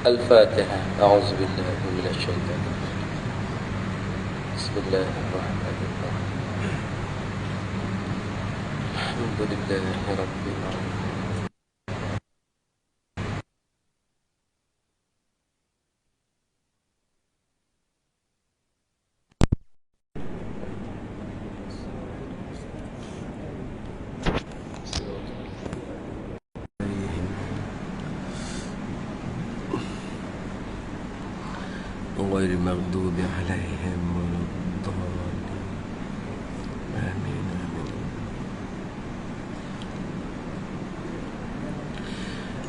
الفاتحة. أعوذ بالله من الشيطان الرجيم. بسم الله الرحمن الرحيم. الحمد لله رب العالمين. غير المغضوب عليهم ولا الضالين. آمين آمين.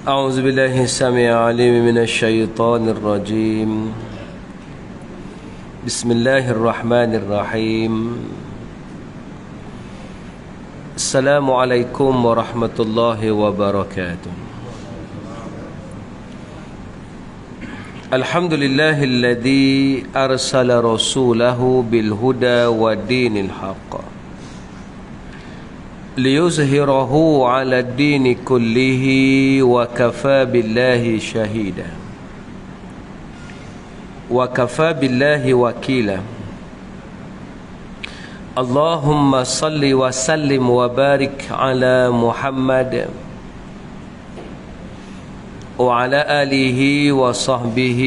أعوذ بالله السميع العليم من الشيطان الرجيم. بسم الله الرحمن الرحيم. السلام عليكم ورحمة الله وبركاته. الحمد لله الذي أرسل رسوله بالهدى ودين الحق ليظهره على الدين كله وكفى بالله شهيدا وكفى بالله وكيلا. اللهم صل وسلم وبارك على محمد وعلى آله وصحبه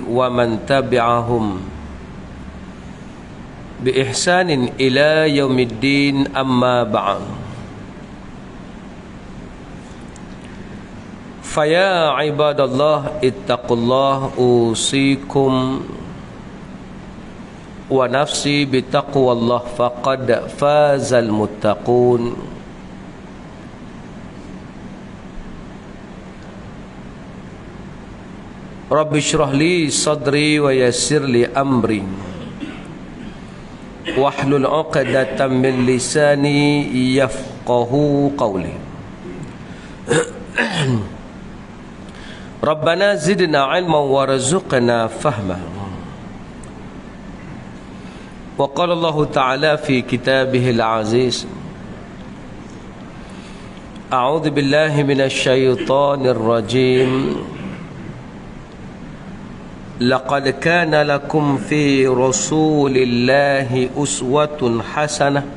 ومن تبعهم بإحسان إلى يوم الدين. أما بعد، فيا عباد الله اتقوا الله، أوصيكم ونفسي بتقوى الله، فقد فاز المتقون. Rabbi syrah li sadri wa yassir li amri wahlul 'uqdatam min lisani yafqahu qawli. Rabbana zidna 'ilman warzuqna fahma. Wa qala Allah Ta'ala fi kitabihil 'aziz. A'udzu billahi minasy syaithanir rajim. لقد كان لكم في رسول الله أسوة حسنة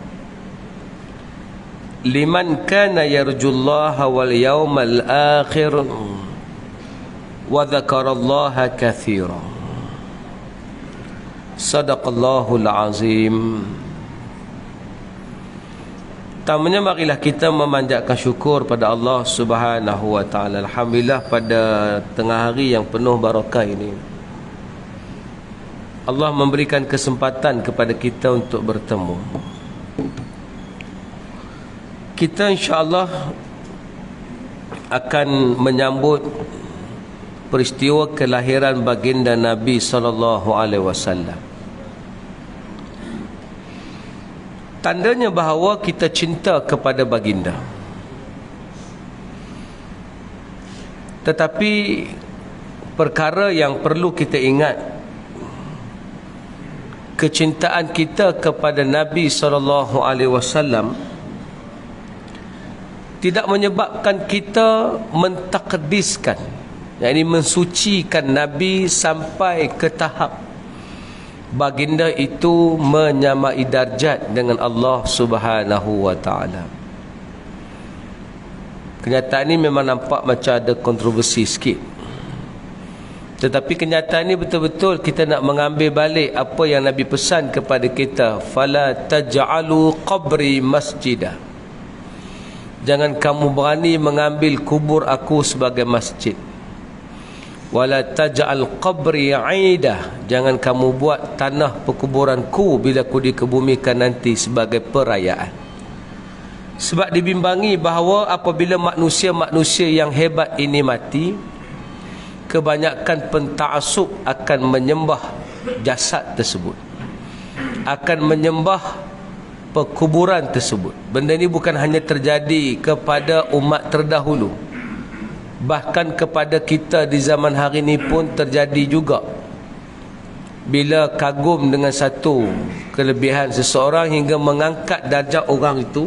لمن كان يرجو الله واليوم الآخر وذكر الله كثيرا. صدق الله العظيم. Pertamanya marilah kita memanjatkan syukur pada Allah Subhanahu wa taala. Alhamdulillah, pada tengah hari yang penuh barakah ini Allah memberikan kesempatan kepada kita untuk bertemu. Kita insya-Allah akan menyambut peristiwa kelahiran baginda Nabi sallallahu alaihi wasallam. Tandanya bahawa kita cinta kepada baginda. Tetapi perkara yang perlu kita ingat, kecintaan kita kepada Nabi SAW tidak menyebabkan kita mentakdiskan, yakni mensucikan Nabi sampai ke tahap baginda itu menyamai darjat dengan Allah Subhanahu wa taala. Kenyataan ini memang nampak macam ada kontroversi sikit. Tetapi kenyataan ini betul-betul kita nak mengambil balik apa yang Nabi pesan kepada kita. Fala taj'alu qabri masjidah. Jangan kamu berani mengambil kubur aku sebagai masjid. Wala taj'al qabri 'aidah. Jangan kamu buat tanah perkuburanku bila aku dikebumikan nanti sebagai perayaan. Sebab dibimbangi bahawa apabila manusia-manusia yang hebat ini mati, kebanyakan penta'assub akan menyembah jasad tersebut, akan menyembah perkuburan tersebut. Benda ini bukan hanya terjadi kepada umat terdahulu, bahkan kepada kita di zaman hari ini pun terjadi juga. Bila kagum dengan satu kelebihan seseorang hingga mengangkat darjat orang itu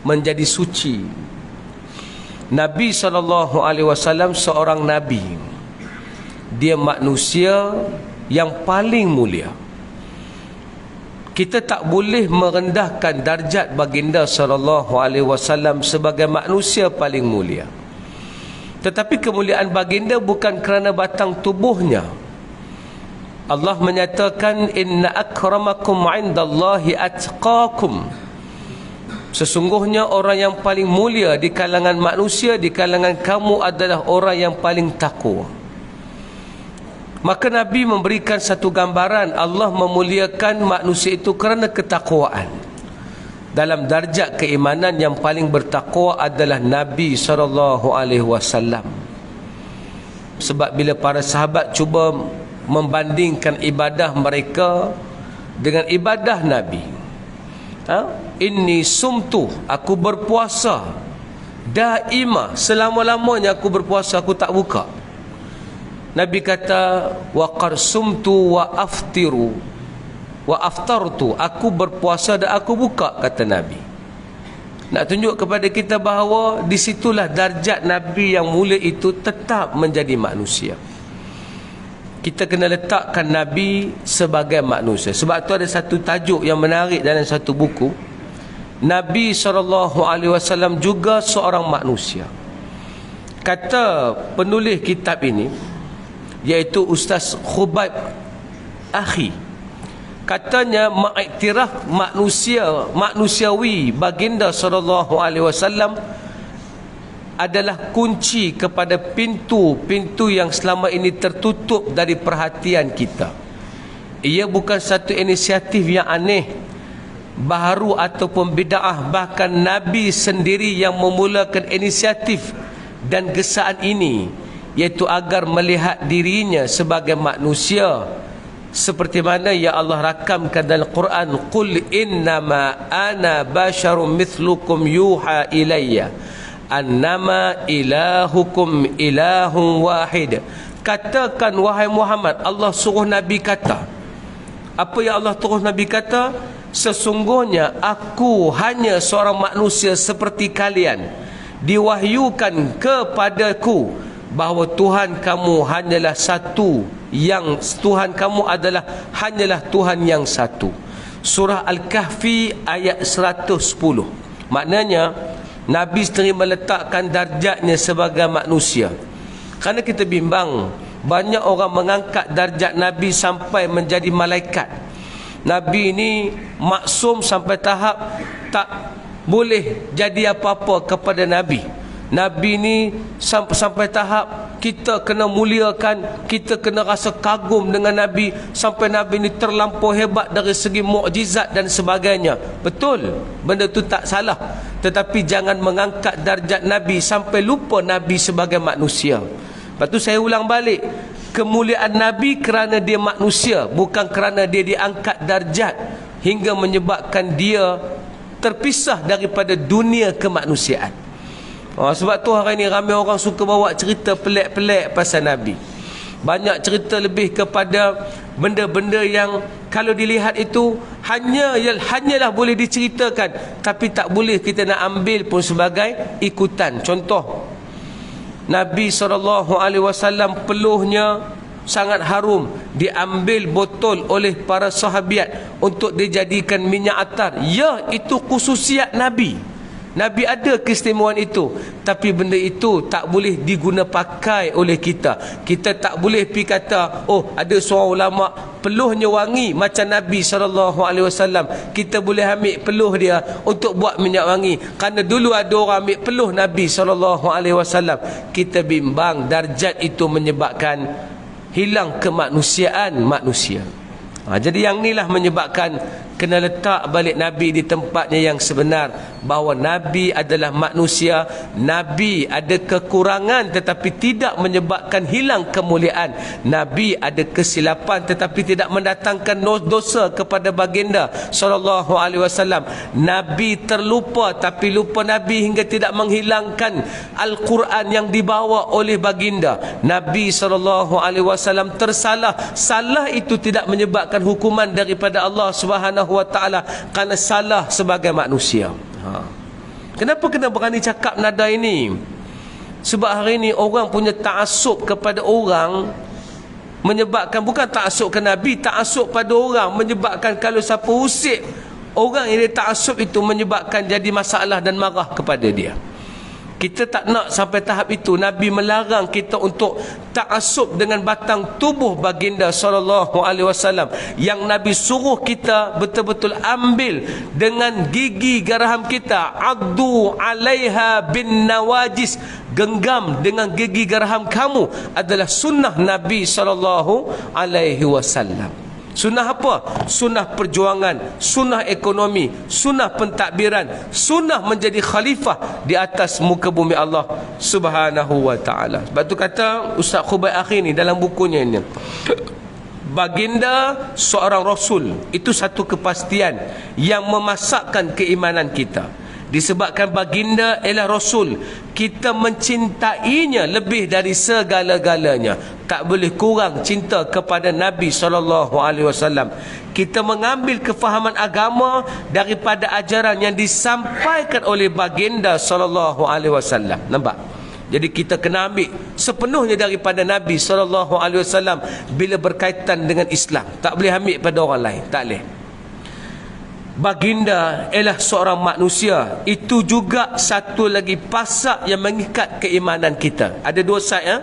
menjadi suci, Nabi SAW seorang Nabi. Dia manusia yang paling mulia. Kita tak boleh merendahkan darjat baginda SAW sebagai manusia paling mulia. Tetapi kemuliaan baginda bukan kerana batang tubuhnya. Allah menyatakan, inna akramakum indallahi atqakum. Sesungguhnya orang yang paling mulia di kalangan manusia, di kalangan kamu adalah orang yang paling takwa. Maka Nabi memberikan satu gambaran Allah memuliakan manusia itu kerana ketakwaan. Dalam darjat keimanan yang paling bertakwa adalah Nabi SAW. Sebab bila para sahabat cuba membandingkan ibadah mereka dengan ibadah Nabi, inni sumtu, aku berpuasa daimah, selama-lamanya aku berpuasa, aku tak buka. Nabi kata, wa qarsumtu wa aftiru wa aftartu, aku berpuasa dan aku buka, kata Nabi. Nak tunjuk kepada kita bahawa disitulah darjat Nabi yang mulia itu tetap menjadi manusia. Kita kena letakkan Nabi sebagai manusia. Sebab tu ada satu tajuk yang menarik dalam satu buku. Nabi SAW juga seorang manusia. Kata penulis kitab ini, iaitu Ustaz Khubaib Akhi, katanya mengiktiraf manusiawi baginda SAW adalah kunci kepada pintu-pintu yang selama ini tertutup dari perhatian kita. Ia bukan satu inisiatif yang aneh, baharu ataupun bid'ah. Bahkan Nabi sendiri yang memulakan inisiatif dan gesaan ini, iaitu agar melihat dirinya sebagai manusia seperti mana yang Allah rakamkan dalam Quran, qul innama ana basyarum mithlukum yuha ilayya annama ilahukum ilahun wahid. Katakan wahai Muhammad, Allah suruh Nabi kata. Apa yang Allah suruh Nabi kata? Sesungguhnya aku hanya seorang manusia seperti kalian. Diwahyukan kepadaku bahawa Tuhan kamu hanyalah satu, yang Tuhan kamu adalah hanyalah Tuhan yang satu. Surah Al-Kahfi ayat 110. Maknanya Nabi sendiri meletakkan darjatnya sebagai manusia. Kerana kita bimbang, banyak orang mengangkat darjat Nabi sampai menjadi malaikat. Nabi ini maksum sampai tahap tak boleh jadi apa-apa kepada Nabi. Nabi ni sampai tahap kita kena muliakan, kita kena rasa kagum dengan Nabi, sampai Nabi ni terlampau hebat dari segi mukjizat dan sebagainya. Betul, benda tu tak salah. Tetapi jangan mengangkat darjat Nabi sampai lupa Nabi sebagai manusia. Lepas tu saya ulang balik, kemuliaan Nabi kerana dia manusia, bukan kerana dia diangkat darjat hingga menyebabkan dia terpisah daripada dunia kemanusiaan. Sebab tu hari ni ramai orang suka bawa cerita pelik-pelik pasal Nabi. Banyak cerita lebih kepada benda-benda yang kalau dilihat itu hanyalah boleh diceritakan, tapi tak boleh kita nak ambil pun sebagai ikutan. Contoh, Nabi SAW peluhnya sangat harum, diambil botol oleh para sahabiat untuk dijadikan minyak atar. Ya, itu khususiat Nabi. Nabi ada keistimewaan itu, tapi benda itu tak boleh diguna pakai oleh kita. Kita tak boleh pergi kata, oh ada seorang ulama peluhnya wangi macam Nabi SAW, kita boleh ambil peluh dia untuk buat minyak wangi. Kerana dulu ada orang ambil peluh Nabi SAW. Kita bimbang, darjat itu menyebabkan hilang kemanusiaan manusia. Jadi yang inilah menyebabkan kena letak balik Nabi di tempatnya yang sebenar, bahawa Nabi adalah manusia. Nabi ada kekurangan tetapi tidak menyebabkan hilang kemuliaan. Nabi ada kesilapan tetapi tidak mendatangkan dosa kepada baginda SAW. Nabi terlupa, tapi lupa Nabi hingga tidak menghilangkan Al-Quran yang dibawa oleh baginda. Nabi SAW tersalah, salah itu tidak menyebabkan hukuman daripada Allah Subhanahu wa ta'ala, kerana salah sebagai manusia. Kenapa kena berani cakap nada ini? Sebab hari ni orang punya ta'assub kepada orang menyebabkan, bukan ta'assub ke Nabi, ta'assub pada orang menyebabkan kalau siapa usik orang yang dia ta'assub itu, menyebabkan jadi masalah dan marah kepada dia. Kita tak nak sampai tahap itu. Nabi melarang kita untuk ta'assub dengan batang tubuh baginda sallallahu alaihi wasallam. Yang Nabi suruh kita betul-betul ambil dengan gigi geraham kita. Addu 'alaiha bin nawajis. Genggam dengan gigi geraham kamu adalah sunnah Nabi sallallahu alaihi wasallam. Sunnah apa? Sunnah perjuangan, sunnah ekonomi, sunnah pentadbiran, sunnah menjadi khalifah di atas muka bumi Allah Subhanahu wa taala. Sebab tu kata Ustaz Khubaib Akhir ni dalam bukunya ini, baginda seorang rasul itu satu kepastian yang memasakkan keimanan kita. Disebabkan baginda ialah rasul, kita mencintainya lebih dari segala-galanya. Tak boleh kurang cinta kepada Nabi SAW. Kita mengambil kefahaman agama daripada ajaran yang disampaikan oleh baginda SAW. Nampak? Jadi kita kena ambil sepenuhnya daripada Nabi SAW bila berkaitan dengan Islam. Tak boleh ambil pada orang lain. Tak boleh. Baginda ialah seorang manusia. Itu juga satu lagi pasak yang mengikat keimanan kita. Ada dua side ya.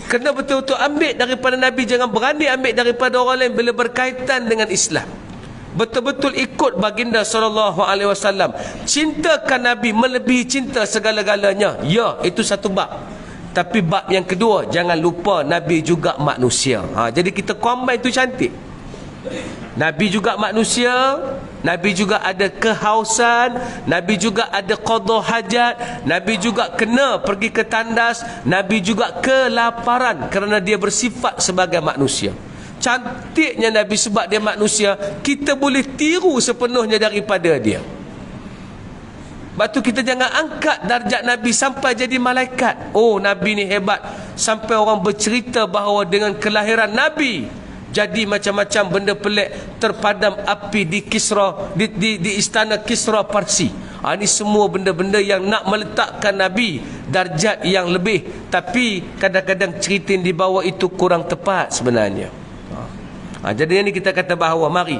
Kena betul-betul ambil daripada Nabi. Jangan berani ambil daripada orang lain bila berkaitan dengan Islam. Betul-betul ikut baginda SAW. Cintakan Nabi melebihi cinta segala-galanya. Ya, itu satu bab. Tapi bab yang kedua, jangan lupa Nabi juga manusia. Jadi kita combine itu cantik. Nabi juga manusia, Nabi juga ada kehausan, Nabi juga ada qada hajat, Nabi juga kena pergi ke tandas, Nabi juga kelaparan kerana dia bersifat sebagai manusia. Cantiknya Nabi sebab dia manusia, kita boleh tiru sepenuhnya daripada dia. Sebab tu kita jangan angkat darjat Nabi sampai jadi malaikat. Oh, Nabi ni hebat. Sampai orang bercerita bahawa dengan kelahiran Nabi jadi macam-macam benda pelik terpadam api di Kisra, di istana Kisra Parsi. Ini semua benda-benda yang nak meletakkan Nabi darjat yang lebih. Tapi kadang-kadang cerita yang dibawa itu kurang tepat sebenarnya. Jadi ini kita kata bahawa mari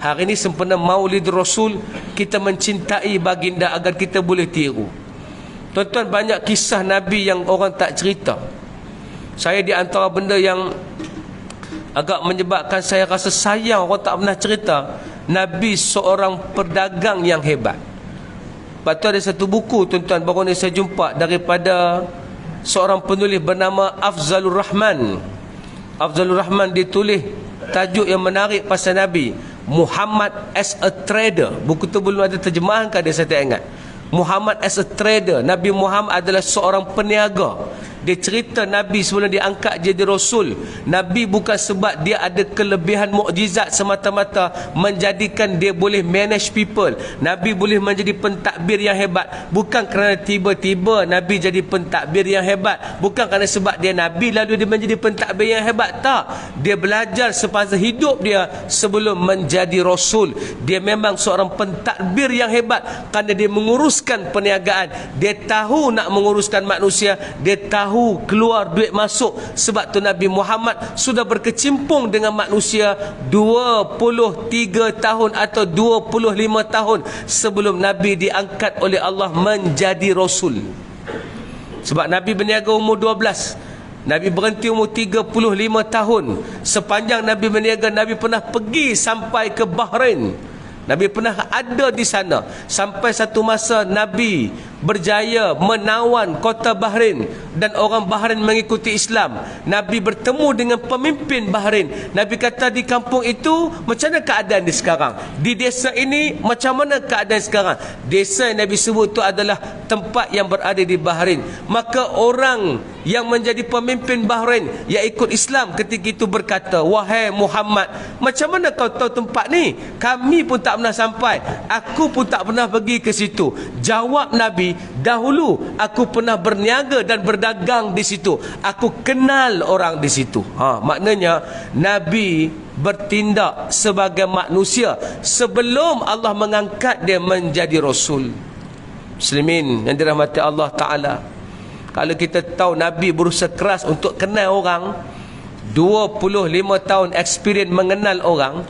hari ini sempena Maulid Rasul, kita mencintai baginda agar kita boleh tiru. Tuan-tuan, banyak kisah Nabi yang orang tak cerita. Saya di antara benda yang agak menyebabkan saya rasa sayang orang tak pernah cerita, Nabi seorang pedagang yang hebat. Lepas tu ada satu buku tuan-tuan baru ni saya jumpa daripada seorang penulis bernama Afzalur Rahman. Afzalur Rahman ditulis tajuk yang menarik pasal Nabi, Muhammad as a Trader. Buku tu belum ada terjemahan ke dia, saya tak ingat. Muhammad as a Trader. Nabi Muhammad adalah seorang peniaga. Dia cerita Nabi sebelum diangkat jadi Rasul, Nabi bukan sebab dia ada kelebihan mukjizat semata-mata menjadikan dia boleh manage people. Nabi boleh menjadi pentadbir yang hebat. Bukan kerana tiba-tiba Nabi jadi pentadbir yang hebat. Bukan kerana sebab dia Nabi lalu dia menjadi pentadbir yang hebat. Tak. Dia belajar sepanjang hidup dia sebelum menjadi Rasul. Dia memang seorang pentadbir yang hebat kerana dia menguruskan perniagaan. Dia tahu nak menguruskan manusia. Dia tahu keluar duit masuk. Sebab tu Nabi Muhammad sudah berkecimpung dengan manusia 23 tahun atau 25 tahun sebelum Nabi diangkat oleh Allah menjadi Rasul. Sebab Nabi berniaga umur 12, Nabi berhenti umur 35 tahun. Sepanjang Nabi berniaga, Nabi pernah pergi sampai ke Bahrain. Nabi pernah ada di sana. Sampai satu masa Nabi berjaya menawan kota Bahrain dan orang Bahrain mengikuti Islam. Nabi bertemu dengan pemimpin Bahrain. Nabi kata di kampung itu macam mana keadaan di sekarang, di desa ini macam mana keadaan sekarang. Desa yang Nabi sebut itu adalah tempat yang berada di Bahrain. Maka orang yang menjadi pemimpin Bahrain yang ikut Islam ketika itu berkata, wahai Muhammad, macam mana kau tahu tempat ni? Kami pun tak pernah sampai, aku pun tak pernah pergi ke situ. Jawab Nabi, dahulu aku pernah berniaga dan berdagang di situ, aku kenal orang di situ. Maknanya Nabi bertindak sebagai manusia sebelum Allah mengangkat dia menjadi Rasul. Muslimin yang dirahmati Allah Ta'ala, Kalau kita tahu Nabi berusaha keras untuk kenal orang, 25 tahun experience mengenal orang,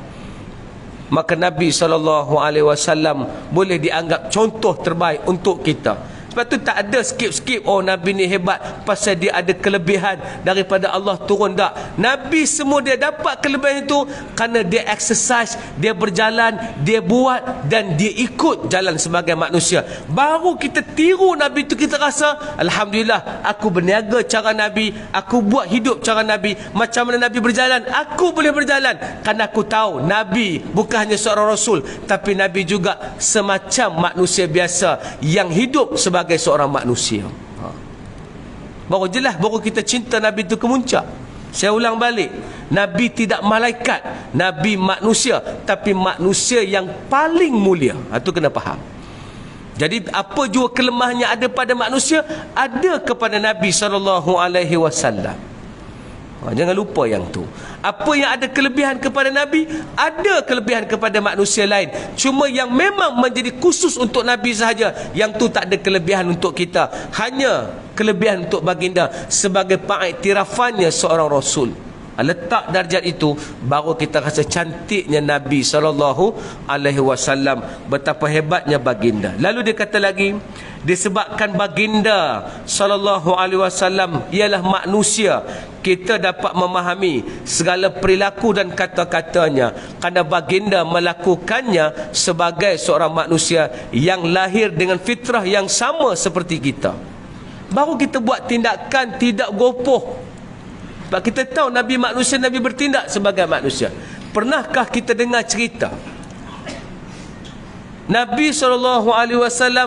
maka Nabi SAW boleh dianggap contoh terbaik untuk kita. Sebab tu tak ada skip-skip, oh Nabi ni hebat pasal dia ada kelebihan daripada Allah turun. Tak. Nabi semua dia dapat kelebihan itu kerana dia exercise, dia berjalan, dia buat dan dia ikut jalan sebagai manusia. Baru kita tiru Nabi tu, kita rasa Alhamdulillah, aku berniaga cara Nabi, aku buat hidup cara Nabi. Macam mana Nabi berjalan, aku boleh berjalan kerana aku tahu Nabi bukan hanya seorang Rasul, tapi Nabi juga semacam manusia biasa yang hidup sebagai seorang manusia. Baru jelas, baru kita cinta Nabi itu kemuncak. Saya ulang balik, Nabi tidak malaikat, Nabi manusia, tapi manusia yang paling mulia. Itu kena faham. Jadi apa jua kelemahannya ada pada manusia, ada kepada Nabi SAW. Jangan lupa yang tu. Apa yang ada kelebihan kepada Nabi, ada kelebihan kepada manusia lain. Cuma yang memang menjadi khusus untuk Nabi sahaja, yang tu tak ada kelebihan untuk kita. Hanya kelebihan untuk baginda sebagai pengiktirafannya seorang Rasul. Letak darjat itu, baru kita rasa cantiknya Nabi SAW, betapa hebatnya baginda. Lalu dia kata lagi, disebabkan baginda SAW ialah manusia, kita dapat memahami segala perilaku dan kata-katanya, kerana baginda melakukannya sebagai seorang manusia yang lahir dengan fitrah yang sama seperti kita. Baru kita buat tindakan tidak gopoh. Sebab kita tahu Nabi manusia, Nabi bertindak sebagai manusia. Pernahkah kita dengar cerita Nabi SAW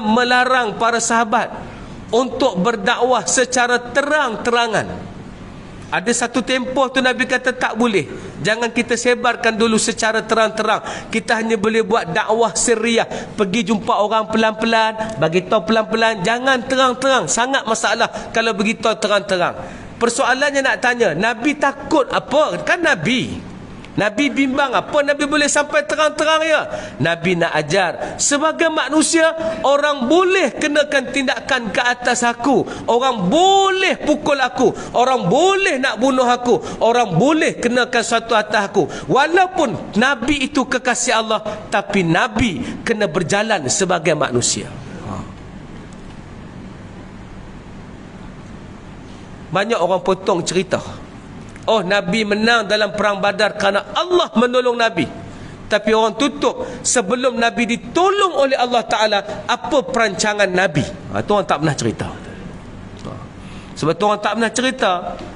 melarang para sahabat untuk berdakwah secara terang-terangan? Ada satu tempoh tu Nabi kata tak boleh, jangan kita sebarkan dulu secara terang-terang. Kita hanya boleh buat dakwah sirriyah, pergi jumpa orang pelan-pelan, bagi tahu pelan-pelan, jangan terang-terang. Sangat masalah kalau beritahu terang-terang. Persoalannya nak tanya, Nabi takut apa? Kan Nabi bimbang apa Nabi boleh sampai terang-terang ya? Nabi nak ajar sebagai manusia, orang boleh kenakan tindakan ke atas aku, orang boleh pukul aku, orang boleh nak bunuh aku, orang boleh kenakan sesuatu atas aku. Walaupun Nabi itu kekasih Allah, tapi Nabi kena berjalan sebagai manusia. Banyak orang potong cerita, oh Nabi menang dalam perang Badar kerana Allah menolong Nabi. Tapi orang tutup sebelum Nabi ditolong oleh Allah Ta'ala, apa perancangan Nabi. Itu orang tak pernah cerita. Sebab tu orang tak pernah cerita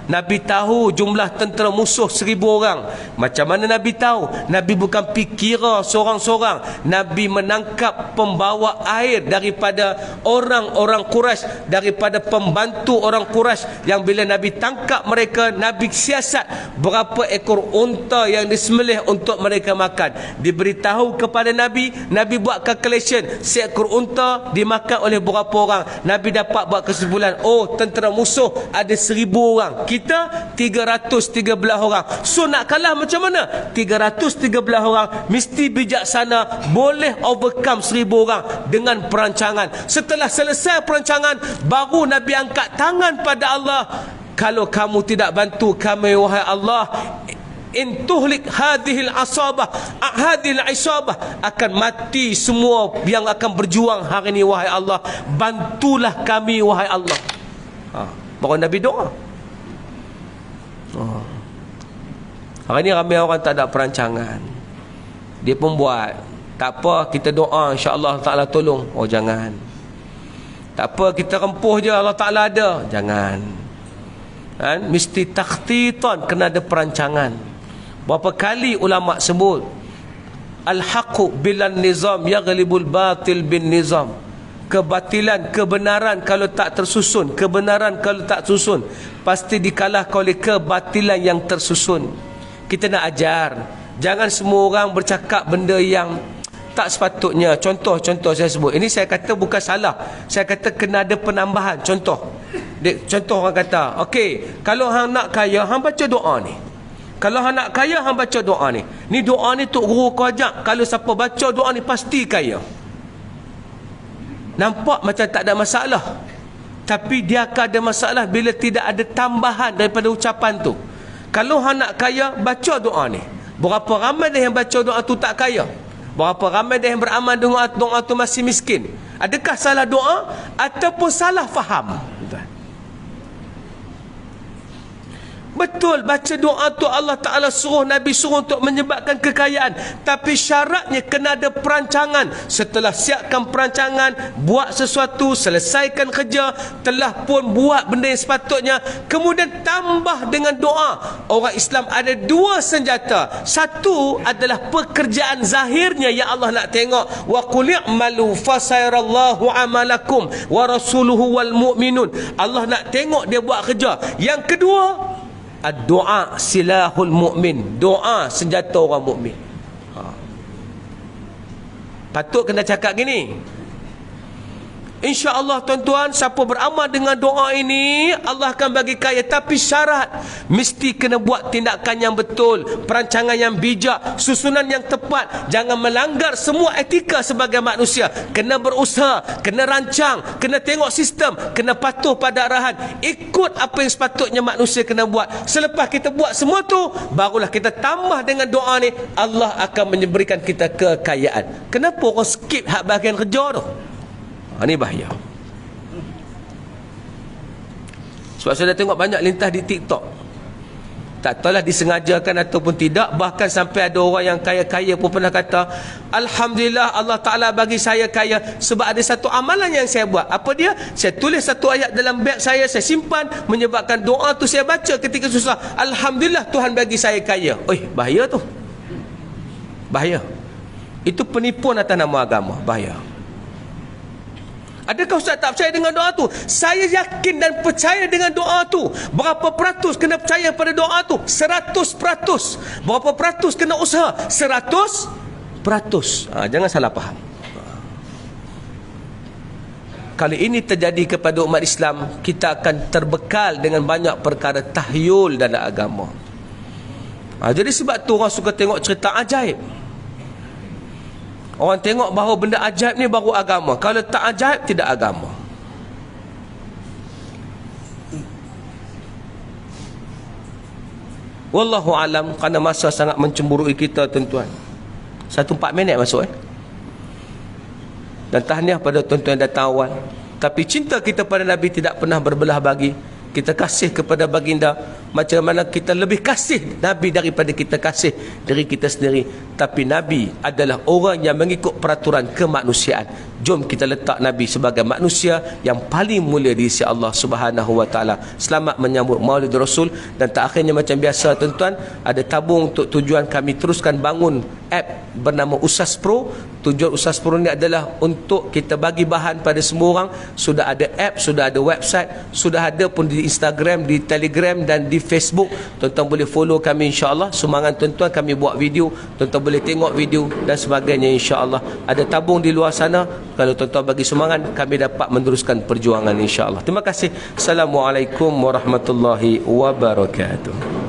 Nabi tahu jumlah tentera musuh 1000 orang. Macam mana Nabi tahu? Nabi bukan fikira seorang-seorang. Nabi menangkap pembawa air daripada orang-orang Quraisy, daripada pembantu orang Quraisy, yang bila Nabi tangkap mereka, Nabi siasat berapa ekor unta yang disembelih untuk mereka makan. Diberitahu kepada Nabi, Nabi buat calculation, seekor unta dimakan oleh berapa orang. Nabi dapat buat kesimpulan, oh tentera musuh ada 1000 orang, kita 313 orang. So nak kalah macam mana? 313 orang mesti bijaksana, boleh overcome 1000 orang dengan perancangan. Setelah selesai perancangan, baru Nabi angkat tangan pada Allah, kalau kamu tidak bantu kami wahai Allah, in tuhlik hadhil asabah, hadhil isabah, akan mati semua yang akan berjuang hari ini wahai Allah, bantulah kami wahai Allah. Baru Nabi doa. Hari ni ramai orang tak ada perancangan, dia pun buat. Tak apa, kita doa insya-Allah Taala tolong. Oh jangan. Tak apa, kita rempuh je, Allah Taala ada. Jangan. Kan mesti takhtitan, kena ada perancangan. Berapa kali ulama sebut al-haqqu bilan nizam yaghlibul batil bin nizam. Kebatilan, kebenaran kalau tak tersusun, kebenaran kalau tak susun, pasti dikalahkan oleh kebatilan yang tersusun. Kita nak ajar, jangan semua orang bercakap benda yang tak sepatutnya. Contoh saya sebut, ini saya kata bukan salah, saya kata kena ada penambahan. Contoh orang kata, okey, kalau hang nak kaya, hang baca doa ni. Kalau hang nak kaya, hang baca doa ni. Ni doa ni tok guru kau ajak, kalau siapa baca doa ni pasti kaya. Nampak macam tak ada masalah, Tapi dia akan ada masalah bila tidak ada tambahan daripada ucapan tu. Kalau hang nak kaya, baca doa ni. Berapa ramai dah yang baca doa tu tak kaya? Berapa ramai dah yang beramal doa tu masih miskin? Adakah salah doa ataupun salah faham? Betul, baca doa tu Allah Ta'ala suruh, Nabi suruh untuk menyebabkan kekayaan. Tapi syaratnya kena ada perancangan. Setelah siapkan perancangan, buat sesuatu, selesaikan kerja, telah pun buat benda yang sepatutnya, kemudian tambah dengan doa. Orang Islam ada dua senjata. Satu adalah pekerjaan zahirnya yang Allah nak tengok. Wa qul i'malu fasayarallahu amalakum wa rasuluhu wal mu'minun. Allah nak tengok dia buat kerja. Yang kedua, doa silahul mukmin. Doa senjata orang mukmin. Patut kena cakap gini. InsyaAllah tuan-tuan, siapa beramal dengan doa ini, Allah akan bagi kaya. Tapi syarat, mesti kena buat tindakan yang betul, perancangan yang bijak, susunan yang tepat. Jangan melanggar semua etika sebagai manusia. Kena berusaha, kena rancang, kena tengok sistem, kena patuh pada arahan, ikut apa yang sepatutnya manusia kena buat. Selepas kita buat semua tu, barulah kita tambah dengan doa ni, Allah akan memberikan kita kekayaan. Kenapa orang skip hak bahagian kerja tu? Ini bahaya. Sebab saya dah tengok banyak lintas di TikTok. Tak tahulah disengajakan ataupun tidak. Bahkan sampai ada orang yang kaya-kaya pun pernah kata, Alhamdulillah Allah Ta'ala bagi saya kaya sebab ada satu amalan yang saya buat. Apa dia? Saya tulis satu ayat dalam beg saya simpan, menyebabkan doa tu saya baca ketika susah. Alhamdulillah Tuhan bagi saya kaya. Oi, bahaya tu. Bahaya. Itu penipuan atas nama agama. Bahaya. Adakah Ustaz tak percaya dengan doa tu? Saya yakin dan percaya dengan doa tu. Berapa peratus kena percaya pada doa tu? 100%. Berapa peratus kena usaha? 100%. Jangan salah faham. Kali ini terjadi kepada umat Islam, kita akan terbekal dengan banyak perkara tahyul dalam agama. Jadi sebab tu orang suka tengok cerita ajaib. Orang tengok bahawa benda ajaib ni baru agama. Kalau tak ajaib, tidak agama. Wallahu alam, kerana masa sangat mencemburui kita tuan-tuan. 1-4 minit masuk Dan tahniah pada tuan-tuan yang datang awal. Tapi cinta kita pada Nabi tidak pernah berbelah bagi. Kita kasih kepada baginda macam mana kita lebih kasih Nabi daripada kita kasih diri kita sendiri. Tapi Nabi adalah orang yang mengikut peraturan kemanusiaan. Jom kita letak Nabi sebagai manusia yang paling mulia di sisi Allah Subhanahu wa taala. Selamat menyambut Maulid Rasul. Dan tak akhirnya macam biasa tuan-tuan, ada tabung untuk tujuan kami teruskan bangun app bernama Usas Pro. Tujuan Usas Pro ni adalah untuk kita bagi bahan pada semua orang. Sudah ada app, sudah ada website, sudah ada pun di Instagram, di Telegram dan di Facebook. Tuan-tuan boleh follow kami insya-Allah. Semangat tuan-tuan, kami buat video, tuan-tuan boleh tengok video dan sebagainya insya-Allah. Ada tabung di luar sana. Kalau tuan-tuan bagi semangat, kami dapat meneruskan perjuangan insya-Allah. Terima kasih. Assalamualaikum warahmatullahi wabarakatuh.